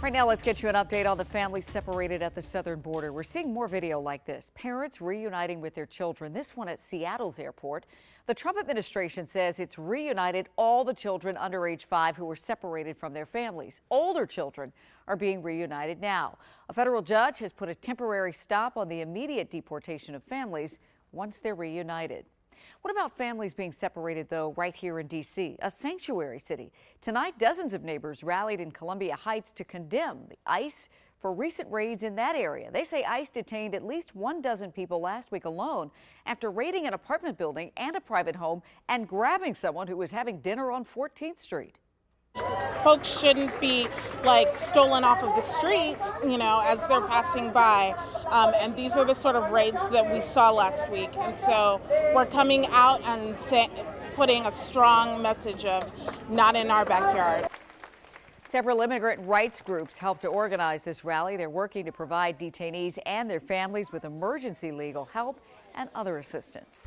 Right now, let's get you an update on the families separated at the southern border. We're seeing more video like this. Parents reuniting with their children, this one at Seattle's airport. The Trump administration says it's reunited all the children under age 5 who were separated from their families. Older children are being reunited now. A federal judge has put a temporary stop on the immediate deportation of families once they're reunited. What about families being separated, though, right here in D.C., a sanctuary city? Tonight, dozens of neighbors rallied in Columbia Heights to condemn the ICE for recent raids in that area. They say ICE detained at least 12 people last week alone after raiding an apartment building and a private home and grabbing someone who was having dinner on 14th Street. Folks shouldn't be stolen off of the street, as they're passing by. And these are the sort of raids that we saw last week. And so we're coming out and putting a strong message of not in our backyard. Several immigrant rights groups helped to organize this rally. They're working to provide detainees and their families with emergency legal help and other assistance.